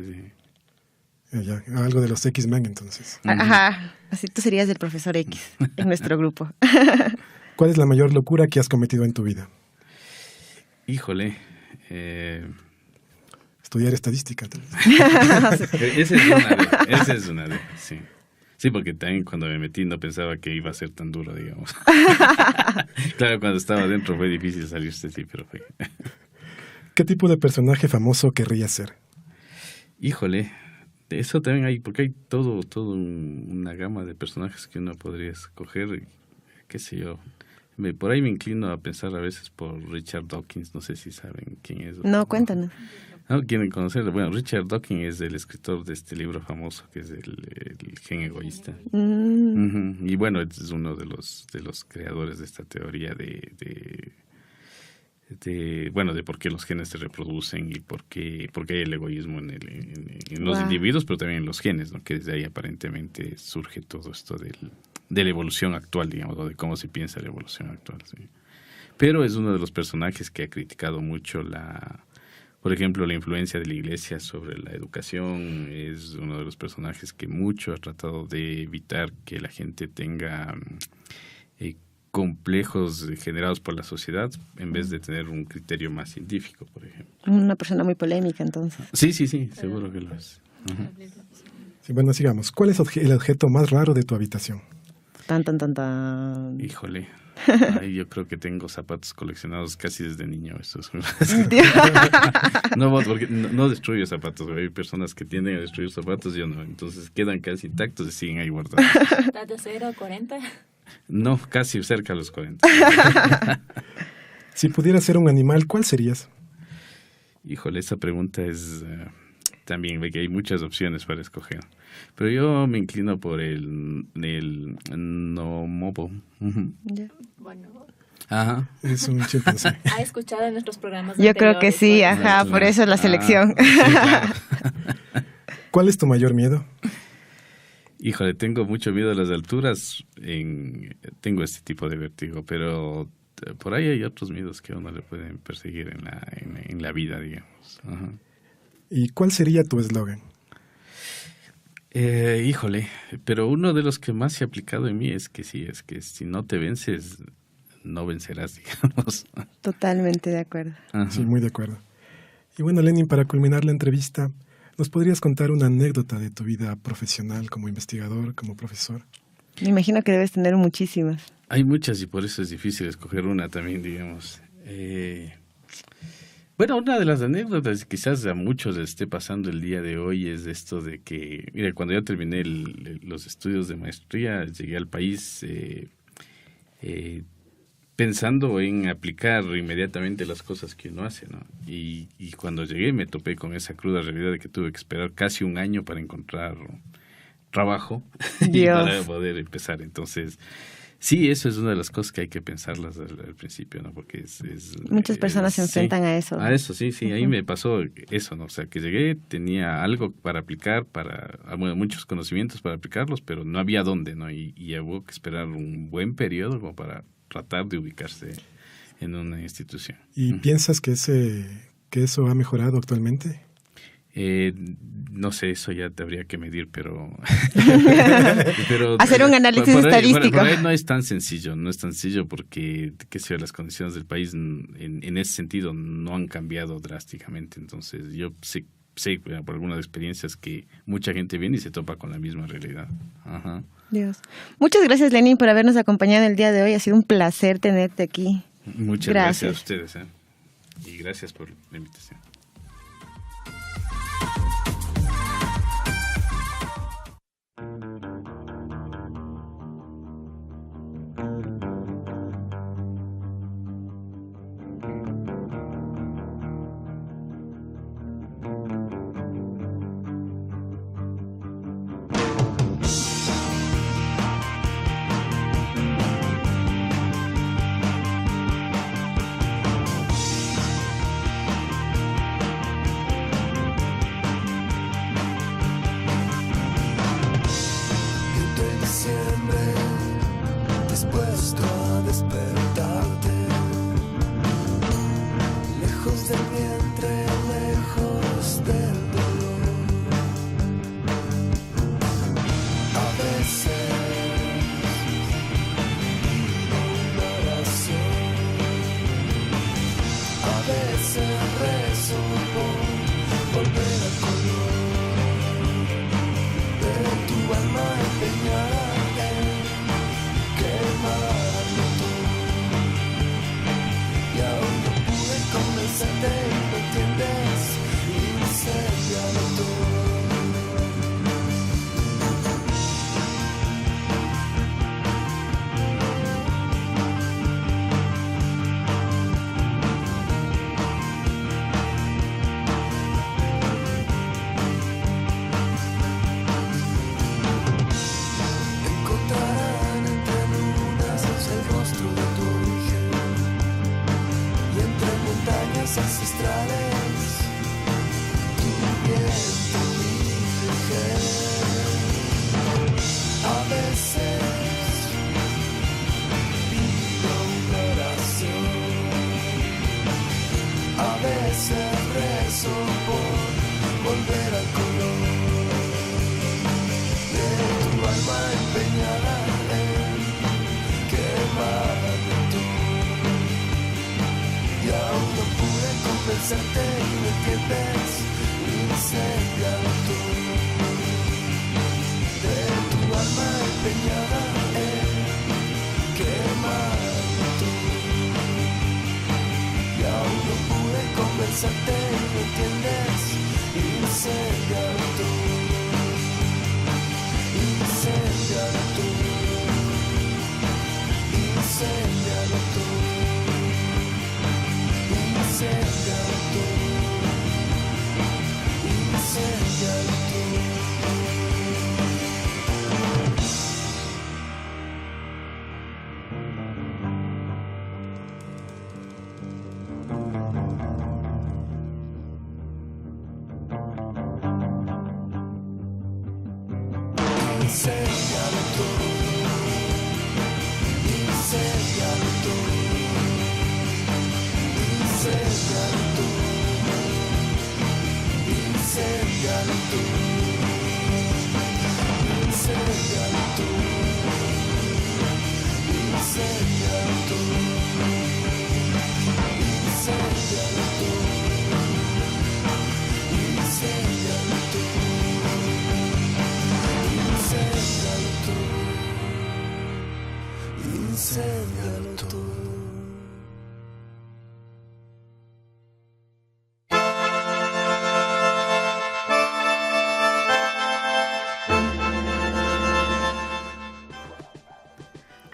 Speaker 2: Ya, algo de los X-Men entonces.
Speaker 5: Ajá, así tú serías el profesor X en nuestro grupo.
Speaker 2: ¿Cuál es la mayor locura que has cometido en tu vida?
Speaker 9: Híjole.
Speaker 2: Estudiar estadística.
Speaker 9: Esa es una de, sí. Sí, porque también cuando me metí no pensaba que iba a ser tan duro, digamos. Claro, cuando estaba dentro fue difícil salirse, sí, pero fue.
Speaker 2: ¿Qué tipo de personaje famoso querrías ser?
Speaker 9: Híjole, eso también hay, porque hay todo una gama de personajes que uno podría escoger, qué sé yo. Por ahí me inclino a pensar a veces por Richard Dawkins, no sé si saben quién es.
Speaker 5: No, cuéntanos.
Speaker 9: ¿No quieren conocerlo? Bueno, Richard Dawkins es el escritor de este libro famoso que es el gen egoísta. Y bueno, es uno de los creadores de esta teoría de por qué los genes se reproducen y por qué hay el egoísmo en los individuos, pero también en los genes, ¿no? Que desde ahí aparentemente surge todo esto de la evolución actual, digamos, o de cómo se piensa la evolución actual. ¿Sí? Pero es uno de los personajes que ha criticado mucho por ejemplo, la influencia de la Iglesia sobre la educación. Es uno de los personajes que mucho ha tratado de evitar que la gente tenga complejos generados por la sociedad en vez de tener un criterio más científico, por ejemplo.
Speaker 5: Una persona muy polémica, entonces.
Speaker 9: Sí, seguro que lo es.
Speaker 2: Sí, bueno, sigamos. ¿Cuál es el objeto más raro de tu habitación?
Speaker 5: Tan.
Speaker 9: Híjole. Yo creo que tengo zapatos coleccionados casi desde niño. Porque no destruyo zapatos. Hay personas que tienden a destruir zapatos, yo no. Entonces quedan casi intactos y siguen ahí guardados.
Speaker 6: ¿Estás de 0 a 40?
Speaker 9: No, casi cerca a los 40.
Speaker 2: Si pudieras ser un animal, ¿cuál serías?
Speaker 9: Híjole, esa pregunta es también, ve que hay muchas opciones para escoger. Pero yo me inclino por el nomobo.
Speaker 6: Bueno.
Speaker 2: Ajá. Es un chimpancé.
Speaker 6: ¿Ha escuchado en nuestros programas
Speaker 5: Yo creo que sí,
Speaker 9: Claro.
Speaker 5: por eso es la selección.
Speaker 9: Sí, claro.
Speaker 2: ¿Cuál es tu mayor miedo?
Speaker 9: Híjole, tengo mucho miedo a las alturas. Tengo este tipo de vértigo, pero por ahí hay otros miedos que a uno le pueden perseguir en la vida, digamos. Ajá.
Speaker 2: ¿Y cuál sería tu eslogan?
Speaker 9: Híjole, pero uno de los que más se ha aplicado en mí es que si no te vences, no vencerás, digamos.
Speaker 5: Totalmente de acuerdo.
Speaker 9: Ajá.
Speaker 2: Sí, muy de acuerdo. Y bueno, Lenin, para culminar la entrevista, ¿nos podrías contar una anécdota de tu vida profesional como investigador, como profesor?
Speaker 5: Me imagino que debes tener muchísimas.
Speaker 9: Hay muchas y por eso es difícil escoger una también, digamos. Bueno, una de las anécdotas quizás a muchos les esté pasando el día de hoy es esto de que, mira, cuando yo terminé los estudios de maestría, llegué al país pensando en aplicar inmediatamente las cosas que uno hace, ¿no? Y cuando llegué me topé con esa cruda realidad de que tuve que esperar casi un año para encontrar trabajo y para poder empezar. Entonces, sí, eso es una de las cosas que hay que pensarlas al principio, ¿no? Porque
Speaker 5: muchas personas se enfrentan a eso.
Speaker 9: A eso, sí, ahí me pasó eso, ¿no? O sea, que llegué, tenía algo para aplicar, muchos conocimientos para aplicarlos, pero no había dónde, ¿no? Y hubo que esperar un buen periodo como para tratar de ubicarse en una institución.
Speaker 2: ¿Y piensas que eso ha mejorado actualmente?
Speaker 9: No sé, eso ya te habría que medir, pero
Speaker 5: hacer un análisis estadístico.
Speaker 9: Por ahí no es tan sencillo porque las condiciones del país en ese sentido no han cambiado drásticamente. Entonces yo sé por algunas experiencias que mucha gente viene y se topa con la misma realidad. Ajá.
Speaker 5: Dios. Muchas gracias, Lenin, por habernos acompañado el día de hoy. Ha sido un placer tenerte aquí.
Speaker 9: Muchas gracias a ustedes. Y gracias por la invitación.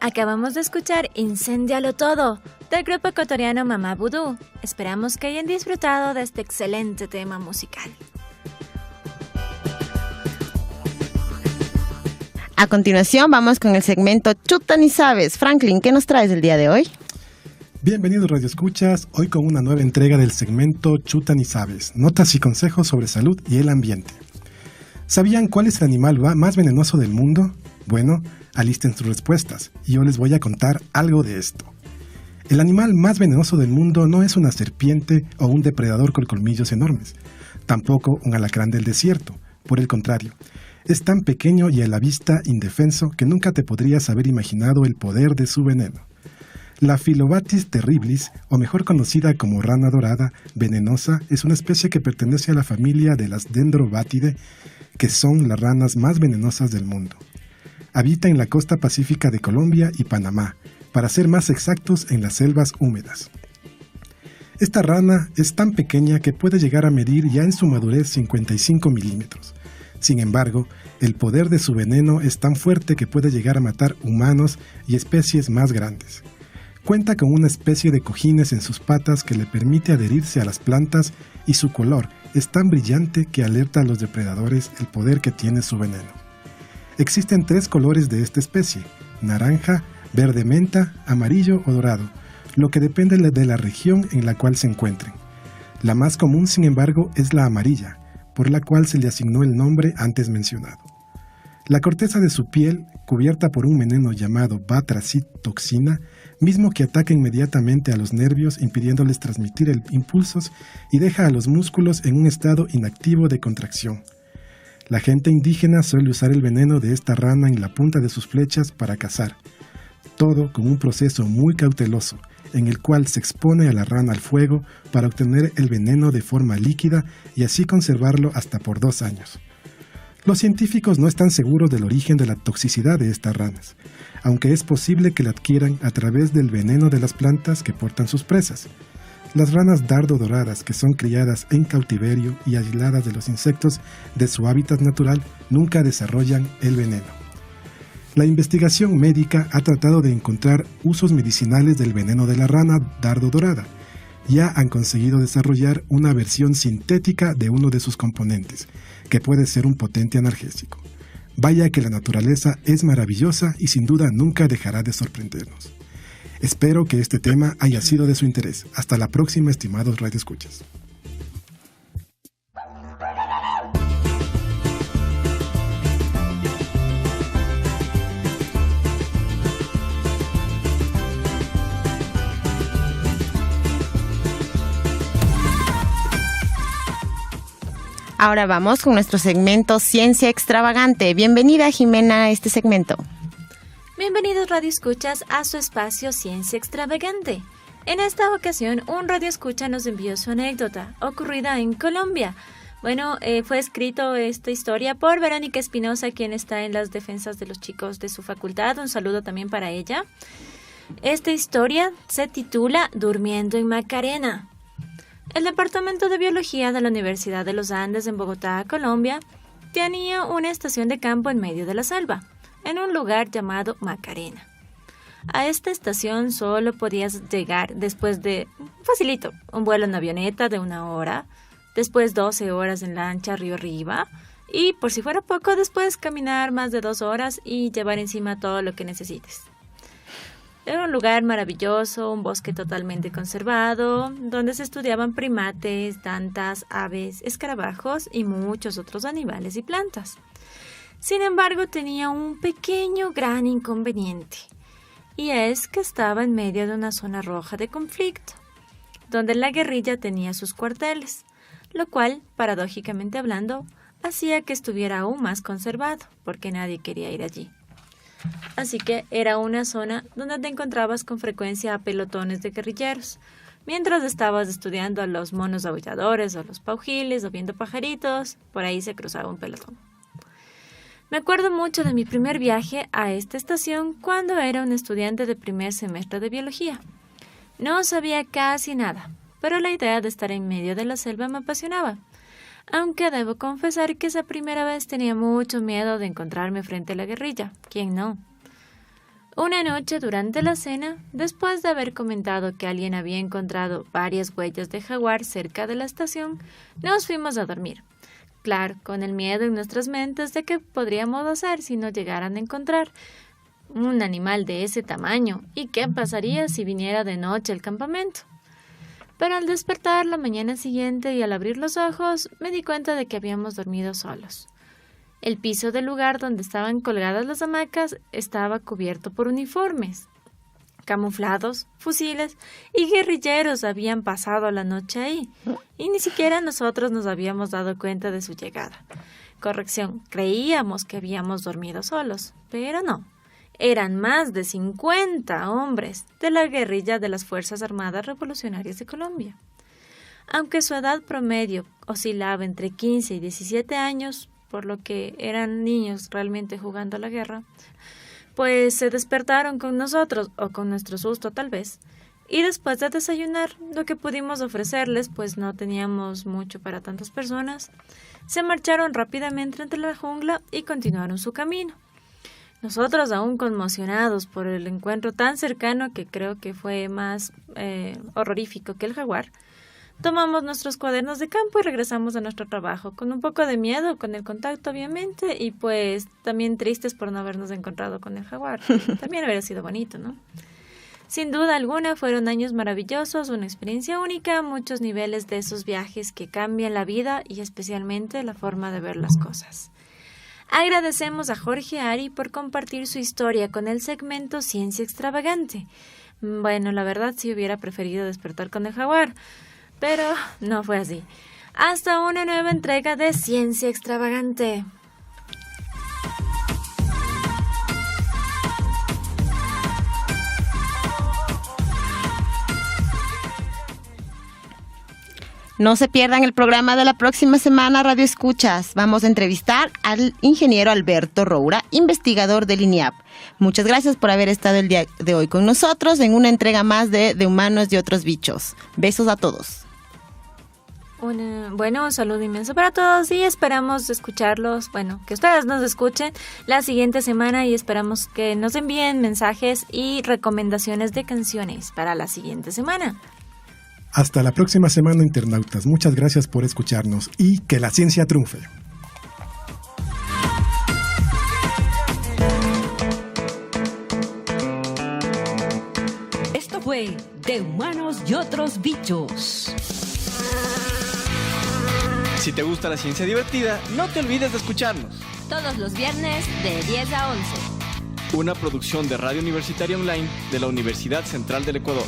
Speaker 6: Acabamos de escuchar Incéndialo Todo, del grupo ecuatoriano Mamá Vudú. Esperamos que hayan disfrutado de este excelente tema musical.
Speaker 5: A continuación vamos con el segmento Chuta ni sabes. Franklin, ¿qué nos traes el día de hoy?
Speaker 2: Bienvenidos Radio Escuchas, hoy con una nueva entrega del segmento Chuta ni sabes, notas y consejos sobre salud y el ambiente. ¿Sabían cuál es el animal más venenoso del mundo? Bueno, alisten sus respuestas y yo les voy a contar algo de esto. El animal más venenoso del mundo no es una serpiente o un depredador con colmillos enormes, tampoco un alacrán del desierto, por el contrario. Es tan pequeño y a la vista indefenso que nunca te podrías haber imaginado el poder de su veneno. La Phyllobatis terribilis, o mejor conocida como rana dorada venenosa, es una especie que pertenece a la familia de las Dendrobatidae, que son las ranas más venenosas del mundo. Habita en la costa pacífica de Colombia y Panamá, para ser más exactos en las selvas húmedas. Esta rana es tan pequeña que puede llegar a medir ya en su madurez 55 milímetros. Sin embargo, el poder de su veneno es tan fuerte que puede llegar a matar humanos y especies más grandes. Cuenta con una especie de cojines en sus patas que le permite adherirse a las plantas y su color es tan brillante que alerta a los depredadores el poder que tiene su veneno. Existen 3 colores de esta especie: naranja, verde menta, amarillo o dorado, lo que depende de la región en la cual se encuentren. La más común, sin embargo, es la amarilla, por la cual se le asignó el nombre antes mencionado. La corteza de su piel, cubierta por un veneno llamado batracitoxina, mismo que ataca inmediatamente a los nervios impidiéndoles transmitir impulsos y deja a los músculos en un estado inactivo de contracción. La gente indígena suele usar el veneno de esta rana en la punta de sus flechas para cazar, todo con un proceso muy cauteloso, en el cual se expone a la rana al fuego para obtener el veneno de forma líquida y así conservarlo hasta por 2 años. Los científicos no están seguros del origen de la toxicidad de estas ranas, aunque es posible que la adquieran a través del veneno de las plantas que portan sus presas. Las ranas dardo doradas, que son criadas en cautiverio y aisladas de los insectos de su hábitat natural, nunca desarrollan el veneno. La investigación médica ha tratado de encontrar usos medicinales del veneno de la rana dardo dorada. Ya han conseguido desarrollar una versión sintética de uno de sus componentes, que puede ser un potente analgésico. Vaya que la naturaleza es maravillosa y sin duda nunca dejará de sorprendernos. Espero que este tema haya sido de su interés. Hasta la próxima, estimados radioescuchas.
Speaker 5: Ahora vamos con nuestro segmento Ciencia Extravagante. Bienvenida, Jimena, a este segmento.
Speaker 6: Bienvenidos radioescuchas a su espacio Ciencia Extravagante. En esta ocasión, un radioescucha nos envió su anécdota ocurrida en Colombia. Bueno, fue escrito esta historia por Verónica Espinosa, quien está en las defensas de los chicos de su facultad. Un saludo también para ella. Esta historia se titula Durmiendo en Macarena. El Departamento de Biología de la Universidad de los Andes en Bogotá, Colombia, tenía una estación de campo en medio de la selva, en un lugar llamado Macarena. A esta estación solo podías llegar después de, facilito, un vuelo en avioneta de 1 hora, después 12 horas en lancha río arriba, y por si fuera poco, después caminar más de 2 horas y llevar encima todo lo que necesites. Era un lugar maravilloso, un bosque totalmente conservado, donde se estudiaban primates, dantas, aves, escarabajos y muchos otros animales y plantas. Sin embargo, tenía un pequeño gran inconveniente, y es que estaba en medio de una zona roja de conflicto, donde la guerrilla tenía sus cuarteles, lo cual, paradójicamente hablando, hacía que estuviera aún más conservado, porque nadie quería ir allí. Así que era una zona donde te encontrabas con frecuencia a pelotones de guerrilleros, mientras estabas estudiando a los monos aulladores o los paujiles o viendo pajaritos, por ahí se cruzaba un pelotón. Me acuerdo mucho de mi primer viaje a esta estación cuando era un estudiante de primer semestre de biología. No sabía casi nada, pero la idea de estar en medio de la selva me apasionaba, aunque debo confesar que esa primera vez tenía mucho miedo de encontrarme frente a la guerrilla. ¿Quién no? Una noche durante la cena, después de haber comentado que alguien había encontrado varias huellas de jaguar cerca de la estación, nos fuimos a dormir. Claro, con el miedo en nuestras mentes de qué podríamos hacer si no llegaran a encontrar un animal de ese tamaño y qué pasaría si viniera de noche al campamento. Pero al despertar la mañana siguiente y al abrir los ojos, me di cuenta de que habíamos dormido solos. El piso del lugar donde estaban colgadas las hamacas estaba cubierto por uniformes. Camuflados, fusiles y guerrilleros habían pasado la noche ahí, y ni siquiera nosotros nos habíamos dado cuenta de su llegada. Corrección, creíamos que habíamos dormido solos, pero no. Eran más de 50 hombres de la guerrilla de las Fuerzas Armadas Revolucionarias de Colombia. Aunque su edad promedio oscilaba entre 15 y 17 años, por lo que eran niños realmente jugando a la guerra, pues se despertaron con nosotros, o con nuestro susto tal vez, y después de desayunar lo que pudimos ofrecerles, pues no teníamos mucho para tantas personas, se marcharon rápidamente entre la jungla y continuaron su camino. Nosotros, aún conmocionados por el encuentro tan cercano que creo que fue más horrorífico que el jaguar, tomamos nuestros cuadernos de campo y regresamos a nuestro trabajo, con un poco de miedo, con el contacto obviamente, y pues también tristes por no habernos encontrado con el jaguar. También hubiera sido bonito, ¿no? Sin duda alguna fueron años maravillosos, una experiencia única, muchos niveles de esos viajes que cambian la vida y especialmente la forma de ver las cosas. Agradecemos a Jorge Ari por compartir su historia con el segmento Ciencia Extravagante. Bueno, la verdad sí hubiera preferido despertar con el jaguar, pero no fue así. Hasta una nueva entrega de Ciencia Extravagante.
Speaker 5: No se pierdan el programa de la próxima semana, Radio Escuchas. Vamos a entrevistar al ingeniero Alberto Roura, investigador del INIAP. Muchas gracias por haber estado el día de hoy con nosotros en una entrega más de Humanos y Otros Bichos. Besos a todos.
Speaker 6: Un saludo inmenso para todos y esperamos escucharlos, que ustedes nos escuchen la siguiente semana y esperamos que nos envíen mensajes y recomendaciones de canciones para la siguiente semana.
Speaker 2: Hasta la próxima semana, internautas. Muchas gracias por escucharnos y que la ciencia triunfe.
Speaker 1: Esto fue De Humanos y Otros Bichos.
Speaker 4: Si te gusta la ciencia divertida, no te olvides de escucharnos.
Speaker 1: Todos los viernes de 10 a 11.
Speaker 4: Una producción de Radio Universitaria Online de la Universidad Central del Ecuador.